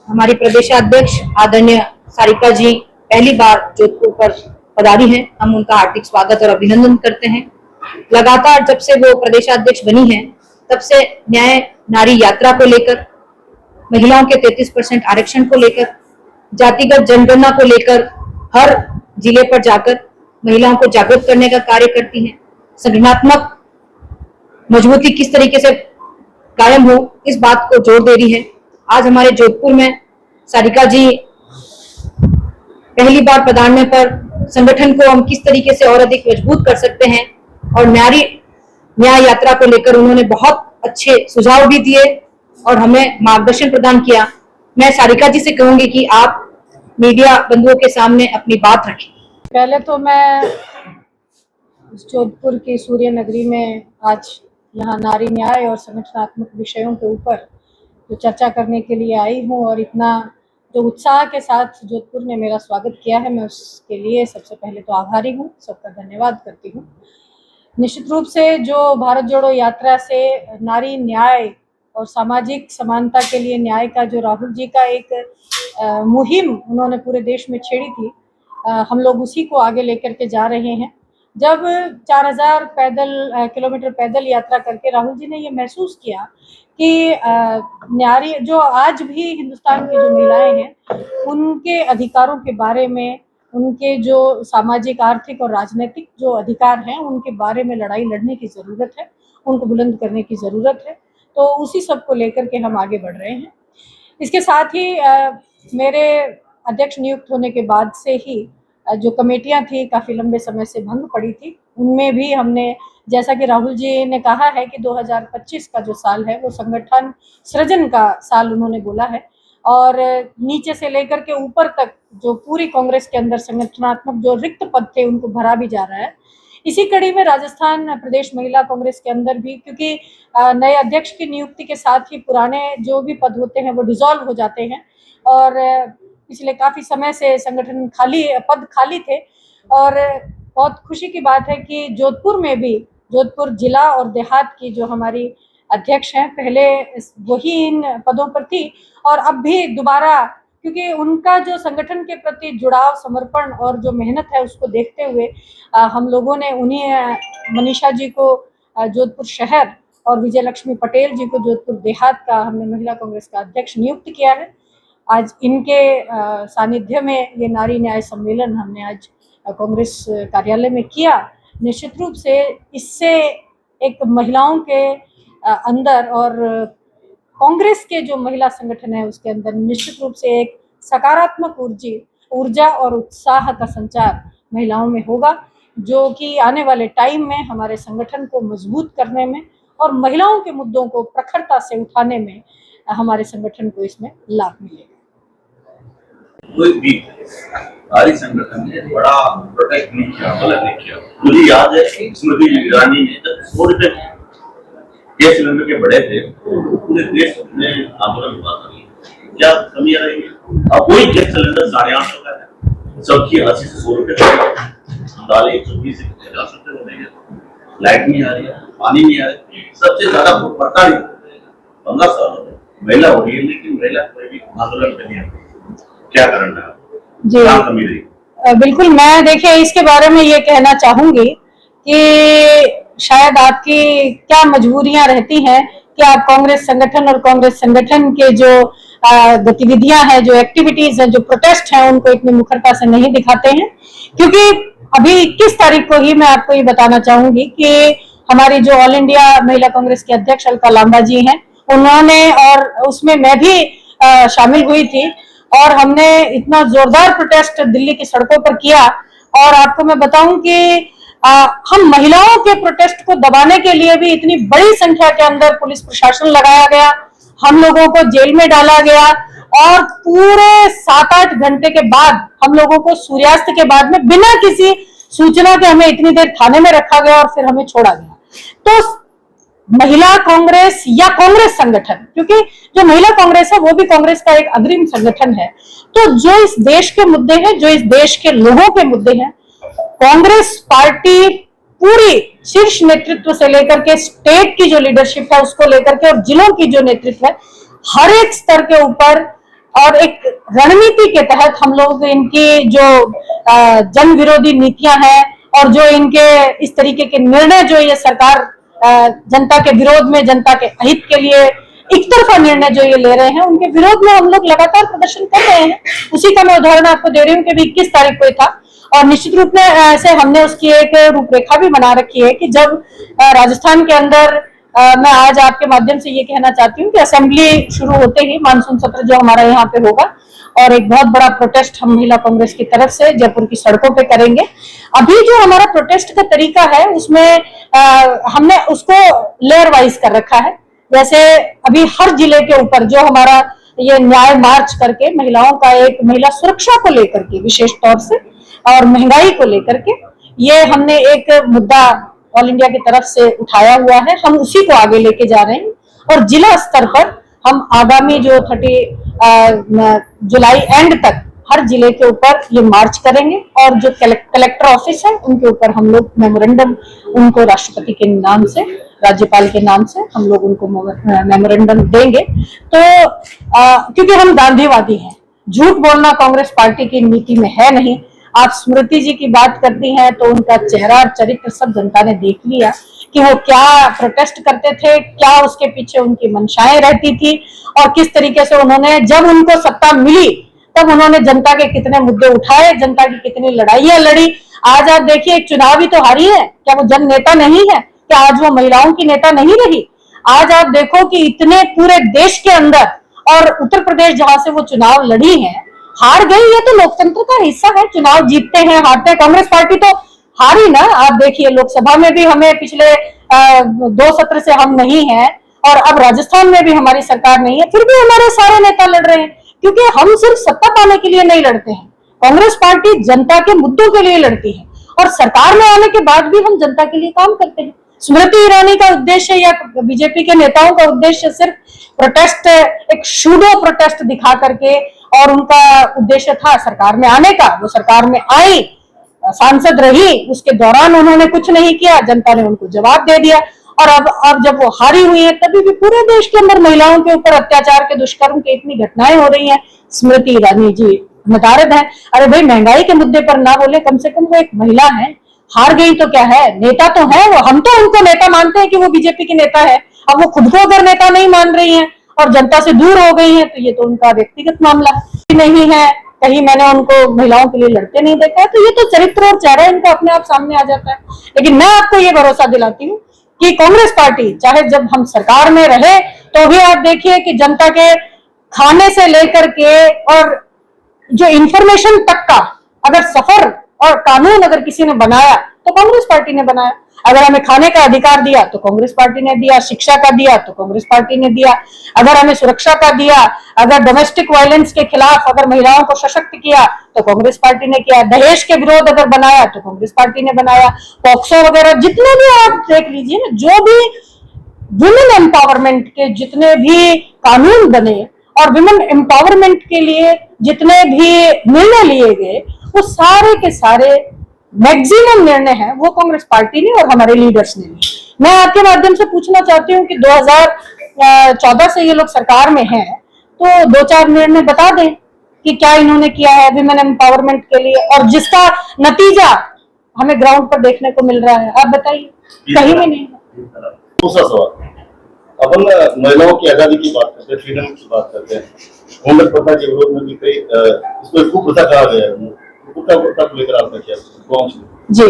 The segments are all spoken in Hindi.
हमारी प्रदेशाध्यक्ष आदरणीय सारिका जी पहली बार जोधपुर पर पधारी हैं। हम उनका हार्दिक स्वागत और अभिनंदन करते हैं। लगातार जब से वो प्रदेशाध्यक्ष बनी हैं, तब से न्याय नारी यात्रा को लेकर, महिलाओं के 33% आरक्षण को लेकर, जातिगत जनगणना को लेकर हर जिले पर जाकर महिलाओं को जागरूक करने का कार्य करती हैं। संगठनात्मक मजबूती किस तरीके से कायम हो, इस बात को जोर दे रही है। आज हमारे जोधपुर में सारिका जी पहली बार पधारने पर संगठन को हम किस तरीके से और अधिक मजबूत कर सकते हैं और नारी न्याय यात्रा को लेकर उन्होंने बहुत अच्छे सुझाव भी दिए और हमें मार्गदर्शन प्रदान किया। मैं सारिका जी से कहूंगी कि आप मीडिया बंधुओं के सामने अपनी बात रखें। पहले तो मैं जोधपुर की सूर्य नगरी में आज यहाँ नारी न्याय और संगठनात्मक विषयों के ऊपर जो चर्चा करने के लिए आई हूँ और इतना जो उत्साह के साथ जोधपुर ने मेरा स्वागत किया है, मैं उसके लिए सबसे पहले तो आभारी हूँ, सबका धन्यवाद करती हूँ। निश्चित रूप से जो भारत जोड़ो यात्रा से नारी न्याय और सामाजिक समानता के लिए न्याय का जो राहुल जी का एक मुहिम उन्होंने पूरे देश में छेड़ी थी, हम लोग उसी को आगे लेकर के जा रहे हैं। जब 4000 किलोमीटर पैदल यात्रा करके राहुल जी ने ये महसूस किया कि नारी जो आज भी हिंदुस्तान की जो महिलाएं हैं, उनके अधिकारों के बारे में, उनके जो सामाजिक आर्थिक और राजनीतिक जो अधिकार हैं उनके बारे में लड़ाई लड़ने की ज़रूरत है, उनको बुलंद करने की ज़रूरत है। तो उसी सब को लेकर के हम आगे बढ़ रहे हैं। इसके साथ ही मेरे अध्यक्ष नियुक्त होने के बाद से ही जो कमेटियां थी काफ़ी लंबे समय से भंग पड़ी थी, उनमें भी हमने, जैसा कि राहुल जी ने कहा है कि 2025 का जो साल है वो संगठन सृजन का साल उन्होंने बोला है और नीचे से लेकर के ऊपर तक जो पूरी कांग्रेस के अंदर संगठनात्मक जो रिक्त पद थे उनको भरा भी जा रहा है। इसी कड़ी में राजस्थान प्रदेश महिला कांग्रेस के अंदर भी, क्योंकि नए अध्यक्ष की नियुक्ति के साथ ही पुराने जो भी पद होते हैं वो डिसॉल्व हो जाते हैं और पिछले काफ़ी समय से संगठन पद खाली थे और बहुत खुशी की बात है कि जोधपुर में भी, जोधपुर जिला और देहात की जो हमारी अध्यक्ष हैं, पहले वही इन पदों पर थी और अब भी दोबारा, क्योंकि उनका जो संगठन के प्रति जुड़ाव, समर्पण और जो मेहनत है उसको देखते हुए हम लोगों ने उन्हीं मनीषा जी को जोधपुर शहर और विजय लक्ष्मी पटेल जी को जोधपुर देहात का हमने महिला कांग्रेस का अध्यक्ष नियुक्त किया है। आज इनके सानिध्य में ये नारी न्याय सम्मेलन हमने आज कांग्रेस कार्यालय में किया। निश्चित रूप से इससे एक महिलाओं के अंदर और कांग्रेस के जो महिला संगठन है उसके अंदर निश्चित रूप से एक सकारात्मक ऊर्जा और उत्साह का संचार महिलाओं में होगा, जो कि आने वाले टाइम में हमारे संगठन को मजबूत करने में और महिलाओं के मुद्दों को प्रखरता से उठाने में हमारे संगठन को इसमें लाभ मिलेगा। कोई भी नारी संगठन ने बड़ा प्रोटेक्ट नहीं किया, गलत नहीं किया। मुझे याद है स्मृति ईरानी ने जब 100 रुपए गैस सिलेंडर के बढ़े थे तो पूरे देश में आंदोलन हुआ था। क्या कमी आ रही है? अब वही गैस सिलेंडर 850 का है, सबकी 80 से 100 रुपए, दालें 120 से 50 रुपए हो गई है, लाइट नहीं आ रही है, पानी नहीं आ रही, सबसे ज्यादा पड़ता नहीं 15 साल महिला हो रही है, लेकिन महिला कोई भी आंदोलन नहीं है। क्या कारण है जी? कमी रही? बिल्कुल, मैं देखिए इसके बारे में ये कहना चाहूंगी कि शायद आपकी क्या मजबूरियां रहती हैं कि आप कांग्रेस संगठन और कांग्रेस संगठन के जो गतिविधियां हैं, जो एक्टिविटीज हैं, जो प्रोटेस्ट हैं, उनको इतनी मुखरता से नहीं दिखाते हैं। क्योंकि अभी 21 तारीख को ही मैं आपको ये बताना चाहूंगी कि हमारी जो ऑल इंडिया महिला कांग्रेस के अध्यक्ष अलका लांबा जी हैं, उन्होंने, और उसमें मैं भी शामिल हुई थी और हमने इतना जोरदार प्रोटेस्ट दिल्ली की सड़कों पर किया। और आपको मैं बताऊं कि हम महिलाओं के प्रोटेस्ट को दबाने के लिए भी इतनी बड़ी संख्या के अंदर पुलिस प्रशासन लगाया गया, हम लोगों को जेल में डाला गया और पूरे 7-8 घंटे के बाद हम लोगों को सूर्यास्त के बाद में बिना किसी सूचना के हमें इतनी देर थाने में रखा गया और फिर हमें छोड़ा गया। तो महिला कांग्रेस या कांग्रेस संगठन, क्योंकि जो महिला कांग्रेस है वो भी कांग्रेस का एक अग्रिम संगठन है, तो जो इस देश के मुद्दे हैं, जो इस देश के लोगों के मुद्दे हैं, कांग्रेस पार्टी पूरी शीर्ष नेतृत्व से लेकर के स्टेट की जो लीडरशिप है उसको लेकर के और जिलों की जो नेतृत्व है, हर एक स्तर के ऊपर और एक रणनीति के तहत हम लोग इनकी जो जन विरोधी नीतियां हैं और जो इनके इस तरीके के निर्णय जो ये सरकार जनता के विरोध में, जनता के हित के लिए एक तरफा निर्णय जो ये ले रहे हैं, उनके विरोध में हम लोग लगातार प्रदर्शन कर रहे हैं। उसी का मैं उदाहरण आपको दे रही हूँ कि 21 तारीख को था, और निश्चित रूप में से हमने उसकी एक रूपरेखा भी बना रखी है कि जब राजस्थान के अंदर मैं आज आपके माध्यम से ये कहना चाहती हूँ कि असेंबली शुरू होते ही मानसून सत्र जो हमारा यहाँ पे होगा, और एक बहुत बड़ा प्रोटेस्ट हम महिला कांग्रेस की तरफ से जयपुर की सड़कों पे करेंगे। अभी जो हमारा प्रोटेस्ट का तरीका है उसमें हमने उसको लेयर वाइज कर रखा है। जैसे अभी हर जिले के ऊपर जो हमारा ये न्याय मार्च करके महिलाओं का एक महिला सुरक्षा को लेकर के विशेष तौर से और महंगाई को लेकर के ये हमने एक मुद्दा ऑल इंडिया की तरफ से उठाया हुआ है, हम उसी को आगे लेके जा रहे हैं। और जिला स्तर पर हम आगामी जो 30 जुलाई एंड तक हर जिले के ऊपर ये मार्च करेंगे, और जो कलेक्टर ऑफिस है उनके ऊपर हम लोग मेमोरेंडम उनको राष्ट्रपति के नाम से, राज्यपाल के नाम से हम लोग उनको मेमोरेंडम देंगे। तो क्योंकि हम गांधीवादी हैं, झूठ बोलना कांग्रेस पार्टी की नीति में है नहीं। आप स्मृति जी की बात करती हैं तो उनका चेहरा और चरित्र सब जनता ने देख लिया कि वो क्या प्रोटेस्ट करते थे, क्या उसके पीछे उनकी मंशाएं रहती थी, और किस तरीके से उन्होंने जब उनको सत्ता मिली तब उन्होंने जनता के कितने मुद्दे उठाए, जनता की कितनी लड़ाइयां लड़ी। आज आप देखिए एक चुनाव ही तो हारी है, क्या वो जन नेता नहीं है? क्या आज वो महिलाओं की नेता नहीं रही? आज आप देखो कि इतने पूरे देश के अंदर, और उत्तर प्रदेश जहां से वो चुनाव लड़ी है हार गई, ये तो लोकतंत्र का हिस्सा है। चुनाव जीतते हैं, हारते हैं। कांग्रेस पार्टी तो हारी ना। आप देखिए लोकसभा में भी हमें पिछले 2 सत्र से हम नहीं है, और अब राजस्थान में भी हमारी सरकार नहीं है, फिर भी हमारे सारे नेता लड़ रहे हैं, क्योंकि हम सिर्फ सत्ता पाने के लिए नहीं लड़ते हैं। कांग्रेस पार्टी जनता के मुद्दों के लिए लड़ती है, और सरकार में आने के बाद भी हम जनता के लिए काम करते हैं। स्मृति ईरानी का उद्देश्य या बीजेपी के नेताओं का उद्देश्य सिर्फ प्रोटेस्ट, एक शूडो प्रोटेस्ट दिखा करके, और उनका उद्देश्य था सरकार में आने का। वो सरकार में आई, सांसद रही, उसके दौरान उन्होंने कुछ नहीं किया, जनता ने उनको जवाब दे दिया। और अब जब वो हारी हुई है तभी भी पूरे देश के अंदर महिलाओं के ऊपर अत्याचार के, दुष्कर्म के इतनी घटनाएं हो रही हैं। स्मृति ईरानी जी नदारद है। अरे भाई, महंगाई के मुद्दे पर ना बोले, कम से कम वो एक महिला है। हार गई तो क्या है, नेता तो है वो। हम तो उनको नेता मानते हैं कि वो बीजेपी की नेता है। अब वो खुद को अगर नेता नहीं मान रही है और जनता से दूर हो गई है तो ये तो उनका व्यक्तिगत मामला नहीं है। कहीं मैंने उनको महिलाओं के लिए लड़ते नहीं देखा है, तो ये तो चरित्र और चेहरा इनका अपने आप सामने आ जाता है। लेकिन मैं आपको ये भरोसा दिलाती हूँ कि कांग्रेस पार्टी चाहे जब हम सरकार में रहे तो भी आप देखिए कि जनता के खाने से लेकर के और जो इंफॉर्मेशन तक का अगर सफर और कानून अगर किसी ने बनाया तो कांग्रेस पार्टी ने बनाया। अगर हमें खाने का अधिकार दिया तो कांग्रेस पार्टी ने दिया, शिक्षा का दिया तो कांग्रेस पार्टी ने दिया, अगर हमें सुरक्षा का दिया, अगर डोमेस्टिक वायलेंस के खिलाफ अगर महिलाओं को सशक्त किया तो कांग्रेस पार्टी ने किया, दहेज के विरोध अगर बनाया तो कांग्रेस पार्टी ने बनाया, पॉक्सो वगैरह जितने भी आप देख लीजिए ना, जो भी वुमेन एम्पावरमेंट के जितने भी कानून बने और वुमेन एम्पावरमेंट के लिए जितने भी निर्णय लिए गए, वो सारे के सारे मैक्सिमम निर्णय हैं वो कांग्रेस पार्टी ने और हमारे लीडर्स ने लिए। मैं आपके माध्यम से पूछना चाहती हूँ कि 2014 से ये लोग सरकार में हैं, तो 2-4 निर्णय बता दें कि क्या इन्होंने किया है विमेन एम्पावरमेंट के लिए, और जिसका नतीजा हमें ग्राउंड पर देखने को मिल रहा है। आप बताइए, कहीं में नहीं। दूसरा सवाल, अपन महिलाओं की आजादी की बात करते हैं, फ्रीडम की बात करते हैं। होमवर्क प्रथा के विरोध में भी कई इसको एक कुप्रथा कहा गया है। कुप्रथा को लेकर आपका क्या जी,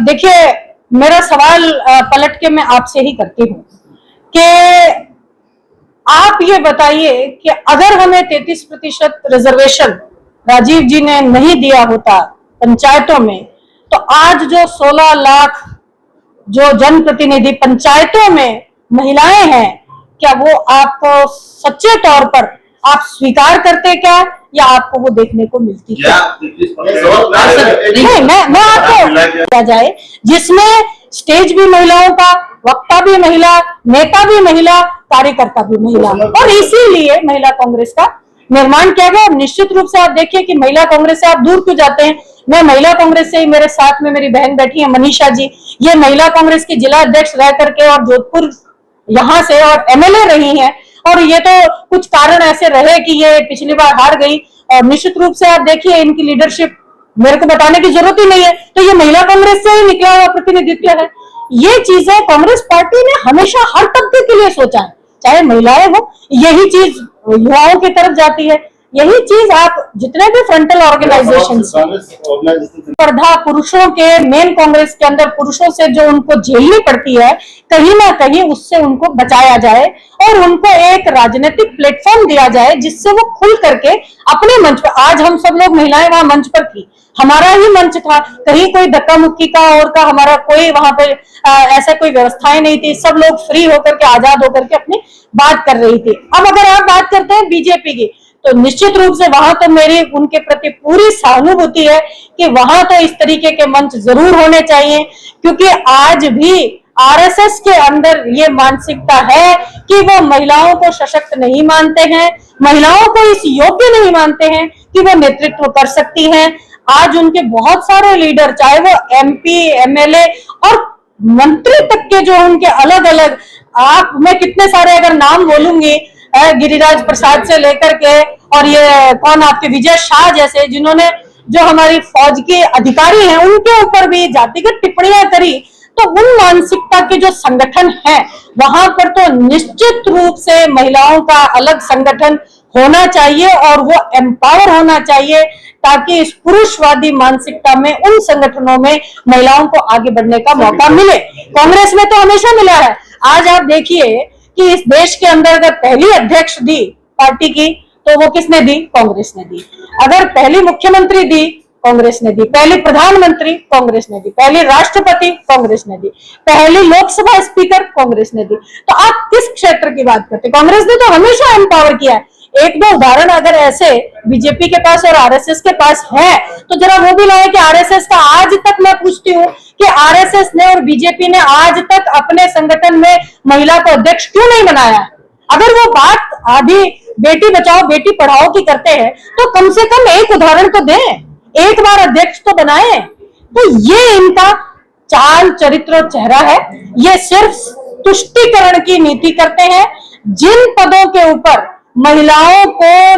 देखिए मेरा सवाल पलट के मैं आपसे ही करती हूँ कि आप ये बताइए कि अगर हमें 33% रिजर्वेशन राजीव जी ने नहीं दिया होता पंचायतों में, तो आज जो 16 लाख जो जनप्रतिनिधि पंचायतों में महिलाएं हैं, क्या वो आपको सच्चे तौर पर आप स्वीकार करते क्या, या आपको वो देखने को मिलती क्या? नहीं, मैं आपको किया जाए जिसमें स्टेज भी महिलाओं का, वक्ता भी महिला, नेता भी महिला, कार्यकर्ता भी महिला, और इसीलिए महिला कांग्रेस का निर्माण किया गया। और निश्चित रूप से आप देखिए कि महिला कांग्रेस से आप दूर क्यों जाते हैं। मैं महिला कांग्रेस से ही, मेरे साथ में मेरी बहन बैठी है मनीषा जी, ये महिला कांग्रेस की जिला अध्यक्ष रह करके और जोधपुर यहाँ से और MLA रही हैं, और ये तो कुछ कारण ऐसे रहे कि ये पिछली बार हार गई, और निश्चित रूप से आप देखिए इनकी लीडरशिप मेरे को बताने की जरूरत ही नहीं है, तो ये महिला कांग्रेस से ही निकला हुआ प्रतिनिधित्व है। ये चीजें कांग्रेस पार्टी ने हमेशा हर तबके के लिए सोचा है, चाहे महिलाएं हो, यही चीज युवाओं की तरफ जाती है। यही चीज आप जितने भी फ्रंटल ऑर्गेनाइजेशन स्पर्धा पुरुषों के मेन कांग्रेस के अंदर पुरुषों से जो उनको झेलनी पड़ती है, कहीं ना कहीं उससे उनको बचाया जाए और उनको एक राजनीतिक प्लेटफॉर्म दिया जाए जिससे वो खुल करके अपने मंच पर, आज हम सब लोग महिलाएं वहां मंच पर थी, हमारा ही मंच था, कहीं कोई धक्का मुक्की का और का हमारा कोई वहां पे ऐसा कोई व्यवस्थाएं नहीं थी, सब लोग फ्री होकर के आजाद होकर के अपनी बात कर रही थी। अब अगर आप बात करते हैं बीजेपी की, तो निश्चित रूप से वहां तो मेरी उनके प्रति पूरी सहानुभूति है कि वहां तो इस तरीके के मंच जरूर होने चाहिए, क्योंकि आज भी आरएसएस के अंदर ये मानसिकता है कि वो महिलाओं को सशक्त नहीं मानते हैं, महिलाओं को इस योग्य नहीं मानते हैं कि वो नेतृत्व कर सकती हैं। आज उनके बहुत सारे लीडर, चाहे वो एमपी, एमएलए और मंत्री तक के जो उनके अलग अलग, आप मैं कितने सारे अगर नाम बोलूंगी, गिरिराज प्रसाद से लेकर के और ये कौन आपके विजय शाह जैसे, जिन्होंने जो हमारी फौज के अधिकारी हैं उनके ऊपर भी जातिगत टिप्पणियां करी, तो उन मानसिकता के जो संगठन है वहां पर तो निश्चित रूप से महिलाओं का अलग संगठन होना चाहिए और वो एम्पावर होना चाहिए, ताकि इस पुरुषवादी मानसिकता में उन संगठनों में महिलाओं को आगे बढ़ने का मौका मिले। कांग्रेस में तो हमेशा मिला है। आज आप देखिए कि इस देश के अंदर अगर पहली अध्यक्ष दी पार्टी की तो वो किसने दी? कांग्रेस ने दी। अगर पहली मुख्यमंत्री दी, कांग्रेस ने दी। पहली प्रधानमंत्री, कांग्रेस ने दी। पहली राष्ट्रपति, कांग्रेस ने दी। पहली लोकसभा स्पीकर, कांग्रेस ने दी। तो आप किस क्षेत्र की बात करते हैं? कांग्रेस ने तो हमेशा एम्पावर किया है। एक दो उदाहरण अगर ऐसे बीजेपी के पास और आरएसएस के पास है तो जरा वो भी लाए कि आरएसएस का, आज तक मैं पूछती हूँ कि आरएसएस ने और बीजेपी ने आज तक अपने संगठन में महिला को अध्यक्ष क्यों नहीं बनाया? अगर वो बात आधी बेटी बचाओ बेटी पढ़ाओ की करते हैं तो कम से कम एक उदाहरण तो दें, एक बार अध्यक्ष तो बनाए। तो ये इनका चाल चरित्र और चेहरा है। ये सिर्फ तुष्टीकरण की नीति करते हैं। जिन पदों के ऊपर महिलाओं को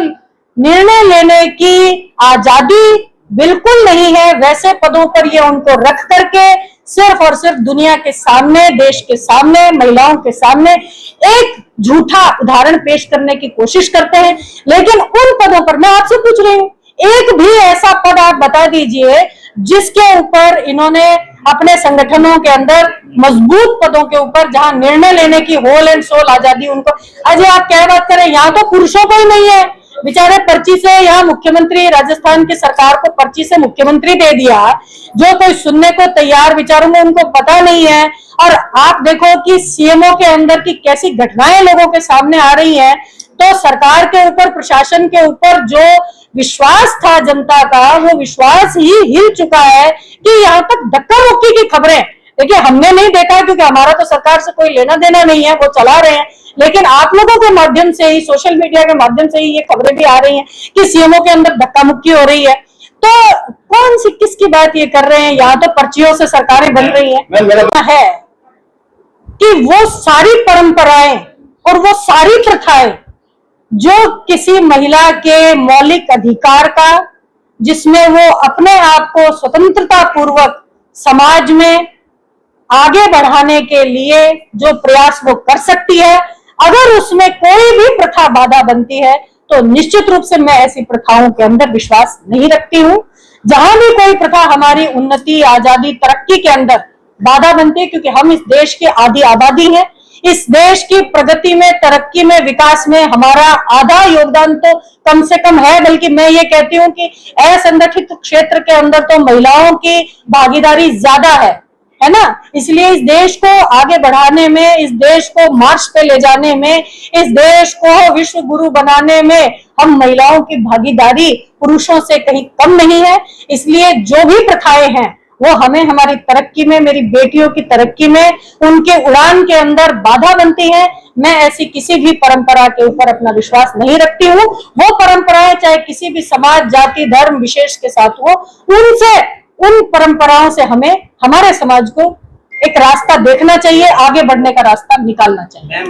निर्णय लेने की आजादी बिल्कुल नहीं है, वैसे पदों पर ये उनको रख करके सिर्फ और सिर्फ दुनिया के सामने, देश के सामने, महिलाओं के सामने एक झूठा उदाहरण पेश करने की कोशिश करते हैं। लेकिन उन पदों पर मैं आपसे पूछ रही हूँ, एक भी ऐसा पद आप बता दीजिए जिसके ऊपर इन्होंने अपने संगठनों के अंदर मजबूत पदों के ऊपर जहां निर्णय लेने की होल एंड सोल आजादी उनको। अजय आप क्या बात करें, यहाँ तो पुरुषों को ही नहीं है, बेचारे पर्ची से यहाँ मुख्यमंत्री, राजस्थान की सरकार को पर्ची से मुख्यमंत्री दे दिया, जो कोई सुनने को तैयार विचारों में उनको पता नहीं है। और आप देखो कि सीएमओ के अंदर की कैसी घटनाएं लोगों के सामने आ रही हैं। तो सरकार के ऊपर, प्रशासन के ऊपर जो विश्वास था जनता का, वो विश्वास ही हिल चुका है कि यहाँ तक धक्का मुक्की की खबरें, देखिए हमने नहीं देखा क्योंकि हमारा तो सरकार से कोई लेना देना नहीं है, वो चला रहे हैं, लेकिन आप लोगों के माध्यम से ही, सोशल मीडिया के माध्यम से ही ये खबरें भी आ रही हैं कि सीएमओ के अंदर धक्का मुक्की हो रही है। तो कौन सी किसकी बात ये कर रहे हैं? यहाँ तो पर्चियों से सरकारें बन रही है कि वो सारी परंपराएं और वो सारी प्रथाएं जो किसी महिला के मौलिक अधिकार का, जिसमें वो अपने आप को स्वतंत्रता पूर्वक समाज में आगे बढ़ाने के लिए जो प्रयास वो कर सकती है, अगर उसमें कोई भी प्रथा बाधा बनती है तो निश्चित रूप से मैं ऐसी प्रथाओं के अंदर विश्वास नहीं रखती हूँ। जहां भी कोई प्रथा हमारी उन्नति, आजादी, तरक्की के अंदर बाधा बनती है, क्योंकि हम इस देश की आधी आबादी हैं, इस देश की प्रगति में, तरक्की में, विकास में हमारा आधा योगदान तो कम से कम है। बल्कि मैं ये कहती हूँ कि असंगठित क्षेत्र के अंदर तो महिलाओं की भागीदारी ज्यादा है ना। इसलिए इस देश को आगे बढ़ाने में, इस देश को मार्च पे ले जाने में, इस देश को विश्व गुरु बनाने में हम महिलाओं की भागीदारी पुरुषों से कहीं कम नहीं है। इसलिए जो भी प्रथाएं हैं वो हमें हमारी तरक्की में, मेरी बेटियों की तरक्की में, उनके उड़ान के अंदर बाधा बनती है। मैं ऐसी किसी भी परंपरा के ऊपर अपना विश्वास नहीं रखती हूँ। वो परंपराएं चाहे किसी भी समाज, जाति, धर्म विशेष के साथ हो, उन परंपराओं से हमें, हमारे समाज को एक रास्ता देखना चाहिए, आगे बढ़ने का रास्ता निकालना चाहिए।